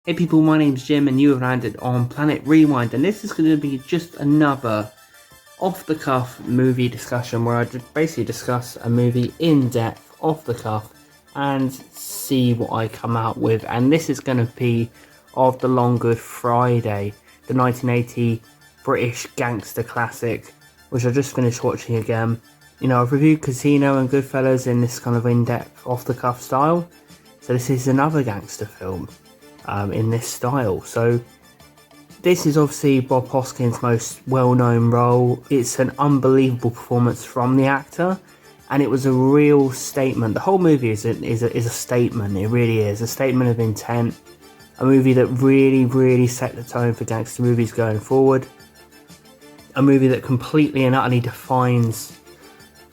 Hey people, my name's Jim and you have landed on Planet Rewind, and this is going to be just another off-the-cuff movie discussion where I basically discuss a movie in depth, off the cuff, and see what I come out with. And this is going to be of The Long Good Friday, the 1980 British gangster classic, which I just finished watching again. You know, I've reviewed Casino and Goodfellas in this kind of in-depth, off-the-cuff style, so this is another gangster film in this style. So this is obviously Bob Hoskins' most well-known role. It's an unbelievable performance from the actor, and it was a real statement. The whole movie is a statement. It really is a statement of intent. A movie that really set the tone for gangster movies going forward. A movie that completely and utterly defines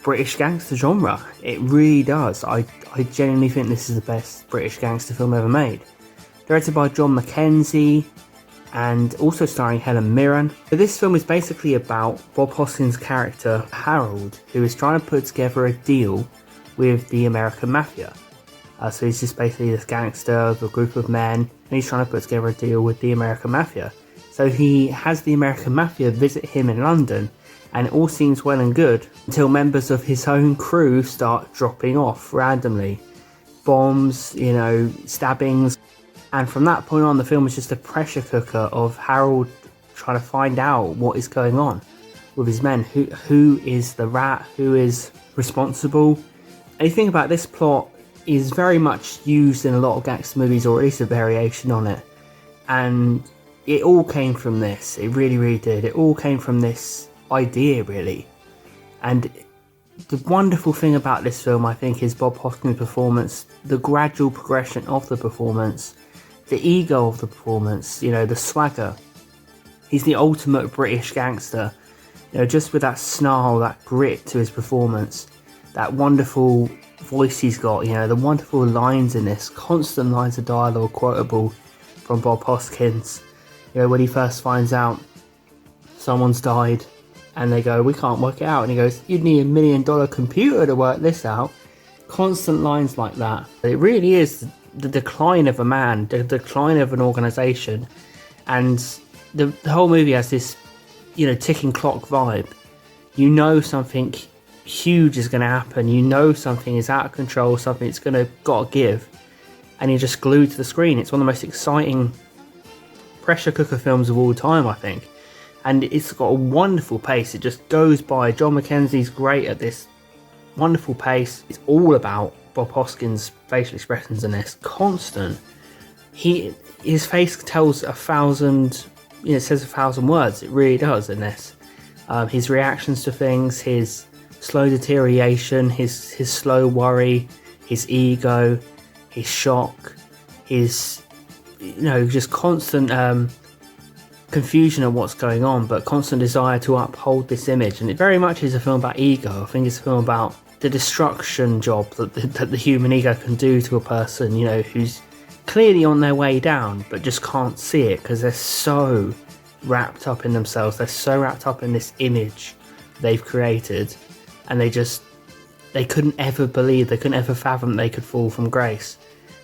British gangster genre. It really does. I genuinely think this is the best British gangster film ever made. Directed by John Mckenzie and also starring Helen Mirren. But this film is basically about Bob Hoskins' character Harold, who is trying to put together a deal with the American Mafia. So he's just basically this gangster of a group of men, and he's trying to put together a deal with the American Mafia. So he has the American Mafia visit him in London, and it all seems well and good until members of his own crew start dropping off randomly. Bombs, you know, stabbings. And from that point on, the film is just a pressure cooker of Harold trying to find out what is going on with his men. Who is the rat? Who is responsible? And you think about this plot is very much used in a lot of gangster movies, or at least a variation on it. And it all came from this. It really did. It all came from this idea, really. And the wonderful thing about this film, I think, is Bob Hoskins' performance, the gradual progression of the performance, the ego of the performance, you know, the swagger. He's the ultimate British gangster, you know, just with that snarl, that grit to his performance, that wonderful voice he's got, you know, the wonderful lines in this, constant lines of dialogue quotable from Bob Hoskins. You know, when he first finds out someone's died and they go, we can't work it out, and he goes, you'd need $1 million computer to work this out. Constant lines like that. It really is the decline of a man, the decline of an organisation, and the whole movie has this, you know, ticking clock vibe. You know something huge is going to happen, you know something is out of control, something it's going to gotta give, and you're just glued to the screen. It's one of the most exciting pressure cooker films of all time, I think, and it's got a wonderful pace. It just goes by. John Mckenzie's great at this wonderful pace. It's all about Bob Hoskins' facial expressions in this, constant. His face tells 1,000, you know, it says 1,000 words. It really does in this. His reactions to things, his slow deterioration, his slow worry, his ego, his shock, his, you know, just constant confusion of what's going on, but constant desire to uphold this image. And it very much is a film about ego. I think it's a film about the destruction job that the human ego can do to a person, you know, who's clearly on their way down but just can't see it because they're so wrapped up in themselves. They're so wrapped up in this image they've created, and they couldn't ever believe, they couldn't ever fathom they could fall from grace.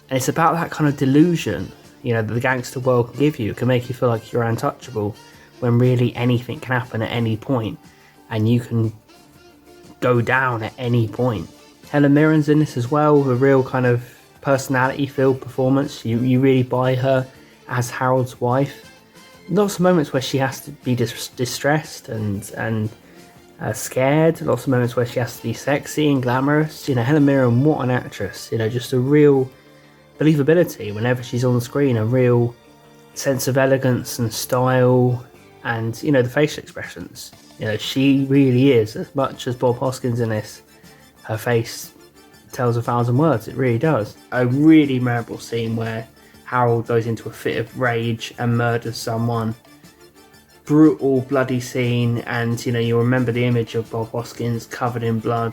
And it's about that kind of delusion, you know, that the gangster world can give you. It can make you feel like you're untouchable when really anything can happen at any point, and you can go down at any point. Helen Mirren's in this as well, a real kind of personality-filled performance. You really buy her as Harold's wife. Lots of moments where she has to be distressed and scared. Lots of moments where she has to be sexy and glamorous. You know, Helen Mirren, what an actress. You know, just a real believability whenever she's on the screen. A real sense of elegance and style, and, you know, the facial expressions. You know, she really is, as much as Bob Hoskins in this, her face tells 1,000 words. It really does. A really memorable scene where Harold goes into a fit of rage and murders someone. Brutal, bloody scene, and, you know, you remember the image of Bob Hoskins covered in blood,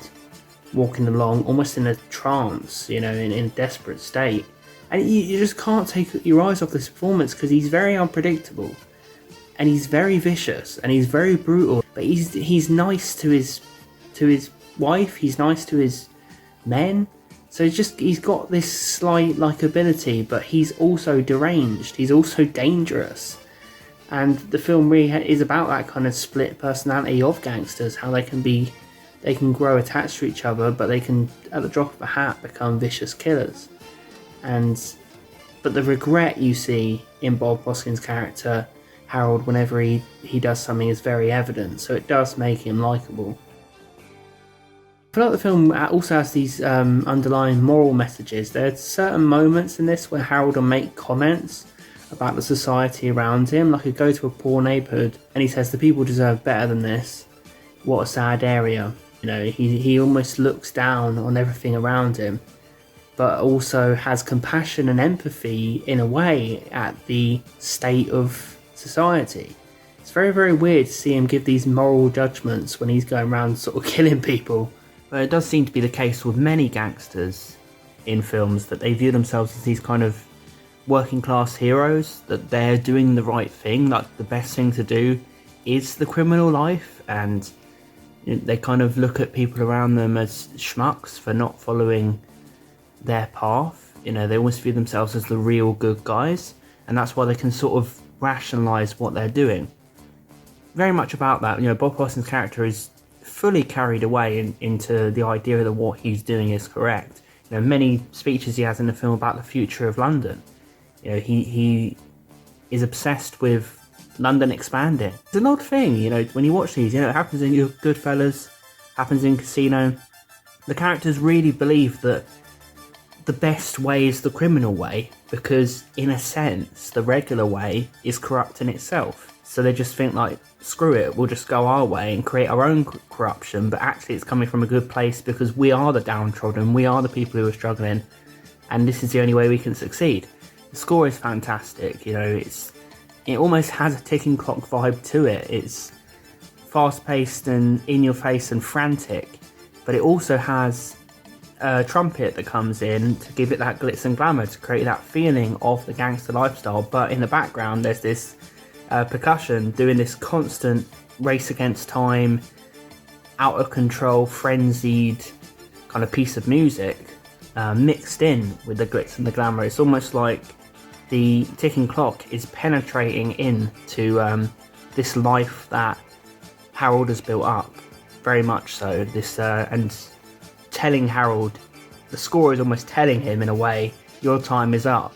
walking along, almost in a trance, you know, in a desperate state. And you just can't take your eyes off this performance because he's very unpredictable. And he's very vicious, and he's very brutal, but he's nice to his wife, he's nice to his men, So he's got this slight likability, but he's also deranged. He's also dangerous. And the film really is about that kind of split personality of gangsters, how they can grow attached to each other, but they can, at the drop of a hat, become vicious killers. But the regret you see in Bob Hoskins' character, Harold, whenever he does something is very evident, so it does make him likeable. I feel like the film also has these underlying moral messages. There are certain moments in this where Harold will make comments about the society around him, like he'll go to a poor neighbourhood and he says the people deserve better than this. What a sad area. You know, he almost looks down on everything around him, but also has compassion and empathy in a way at the state of society. It's very, very weird to see him give these moral judgments when he's going around sort of killing people. But it does seem to be the case with many gangsters in films, that they view themselves as these kind of working class heroes, that they're doing the right thing, like the best thing to do is the criminal life, and they kind of look at people around them as schmucks for not following their path. You know, they almost view themselves as the real good guys, and that's why they can sort of rationalise what they're doing. Very much about that, you know, Bob Hoskins' character is fully carried away into the idea that what he's doing is correct. You know, many speeches he has in the film about the future of London. You know, he is obsessed with London expanding. It's an odd thing, you know, when you watch these, you know, it happens in Goodfellas, happens in Casino. The characters really believe that the best way is the criminal way, because in a sense, the regular way is corrupt in itself. So they just think like, screw it, we'll just go our way and create our own corruption, but actually it's coming from a good place because we are the downtrodden, we are the people who are struggling, and this is the only way we can succeed. The score is fantastic, you know, it almost has a ticking clock vibe to it. It's fast-paced and in-your-face and frantic, but it also has a trumpet that comes in to give it that glitz and glamour, to create that feeling of the gangster lifestyle, but in the background there's this percussion doing this constant race against time, out of control, frenzied kind of piece of music mixed in with the glitz and the glamour. It's almost like the ticking clock is penetrating into this life that Harold has built up, very much so. This and telling Harold, the score is almost telling him in a way, your time is up.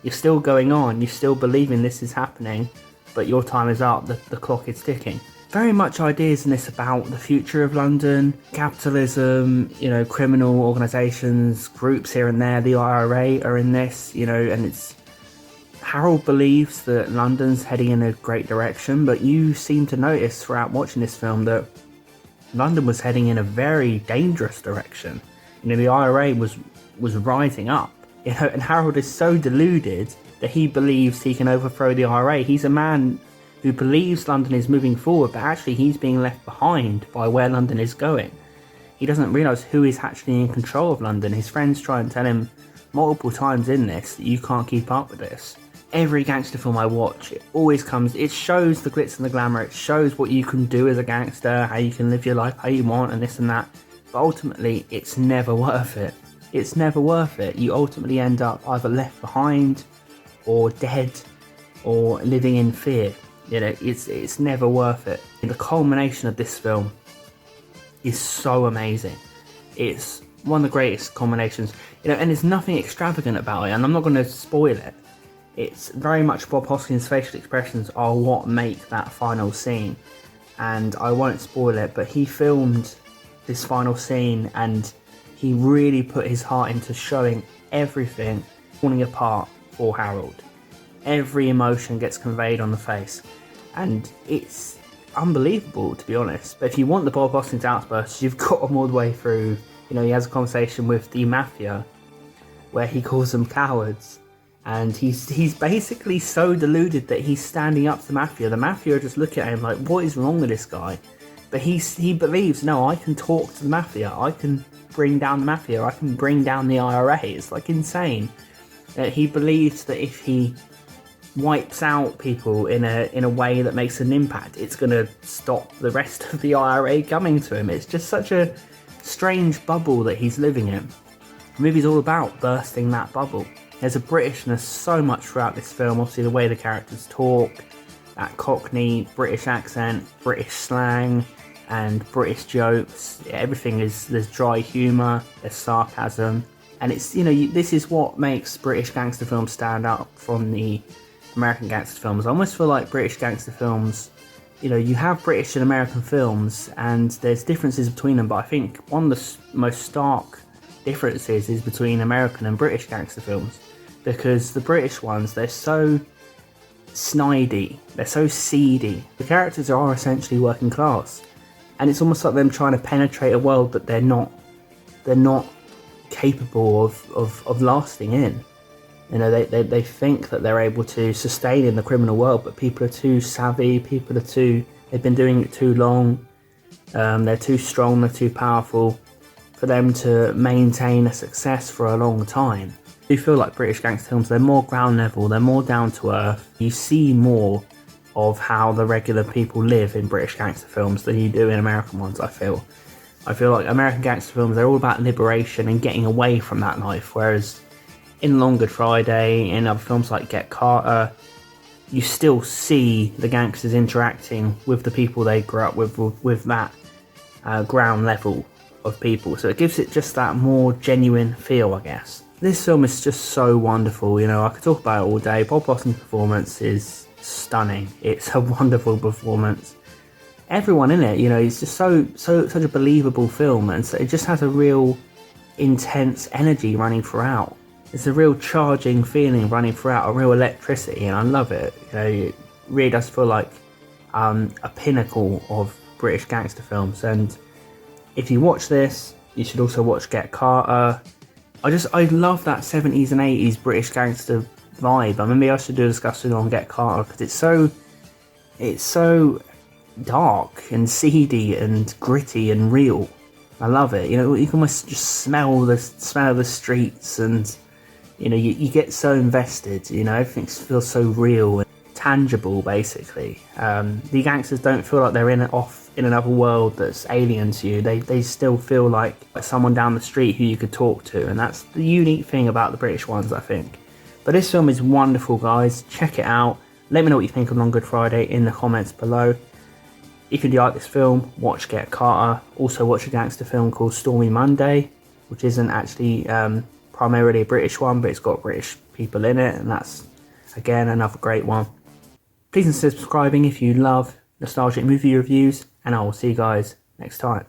You're still going on, you're still believing this is happening, but your time is up, the clock is ticking. Very much ideas in this about the future of London, capitalism, you know, criminal organisations, groups here and there. The IRA are in this, you know, and it's Harold believes that London's heading in a great direction, but you seem to notice throughout watching this film that London was heading in a very dangerous direction. You know, the IRA was rising up, you know, and Harold is so deluded that he believes he can overthrow the IRA. He's a man who believes London is moving forward, but actually he's being left behind by where London is going. He doesn't realise who is actually in control of London. His friends try and tell him multiple times in this that you can't keep up with this. Every gangster film I watch, it always comes, it shows the glitz and the glamour, it shows what you can do as a gangster, how you can live your life how you want and this and that, but ultimately it's never worth it. It's never worth it. You ultimately end up either left behind or dead or living in fear. You know, it's never worth it. The culmination of this film is so amazing. It's one of the greatest culminations, you know, and there's nothing extravagant about it, and I'm not going to spoil it. It's very much Bob Hoskins' facial expressions are what make that final scene, and I won't spoil it, but he filmed this final scene and he really put his heart into showing everything falling apart for Harold. Every emotion gets conveyed on the face, and it's unbelievable, to be honest. But if you want the Bob Hoskins outbursts, you've got them all the way through. You know, he has a conversation with the mafia where he calls them cowards, and he's basically so deluded that he's standing up to the mafia. The mafia are just looking at him like, what is wrong with this guy? But he believes, no, I can talk to the mafia, I can bring down the mafia, I can bring down the IRA. It's like insane. He believes that if he wipes out people in a way that makes an impact, it's going to stop the rest of the IRA coming to him. It's just such a strange bubble that he's living in. The movie's all about bursting that bubble. There's a Britishness so much throughout this film, obviously the way the characters talk, that Cockney British accent, British slang, and British jokes. Everything is, there's dry humour, there's sarcasm, and it's, this is what makes British gangster films stand out from the American gangster films. I almost feel like British gangster films, you have British and American films, and there's differences between them, but I think one of the most stark differences is between American and British gangster films, because the British ones, they're so snidey, they're so seedy. The characters are essentially working class, and it's almost like them trying to penetrate a world that they're not capable of lasting in. They think that they're able to sustain in the criminal world, but people are too savvy, they've been doing it too long, they're too strong, they're too powerful for them to maintain a success for a long time. I do feel like British gangster films, they're more ground level, they're more down to earth. You see more of how the regular people live in British gangster films than you do in American ones, I feel. I feel like American gangster films, they're all about liberation and getting away from that life, whereas in Long Good Friday, in other films like Get Carter, you still see the gangsters interacting with the people they grew up with that ground level of people. So it gives it just that more genuine feel, I guess. This film is just so wonderful, I could talk about it all day. Bob Hoskins' performance is stunning. It's a wonderful performance. Everyone in it, it's just such a believable film, and so it just has a real intense energy running throughout. It's a real charging feeling running throughout, a real electricity, and I love it. It really does feel like a pinnacle of British gangster films. And if you watch this, you should also watch Get Carter. I love that 70s and 80s British gangster vibe. Maybe I should do a discussion on Get Carter, because it's so dark and seedy and gritty and real. I love it. You can almost just smell the streets, and you get so invested. Everything feels so real and tangible, basically. The gangsters don't feel like they're in another world that's alien to you. They still feel like someone down the street who you could talk to, and that's the unique thing about the British ones, I think. But this film is wonderful, guys. Check it out. Let me know what you think of Long Good Friday in the comments below. If you do like this film, watch Get Carter. Also watch a gangster film called Stormy Monday, which isn't actually primarily a British one, but it's got British people in it, and that's, again, another great one. Please consider subscribing if you love nostalgic movie reviews, and I will see you guys next time.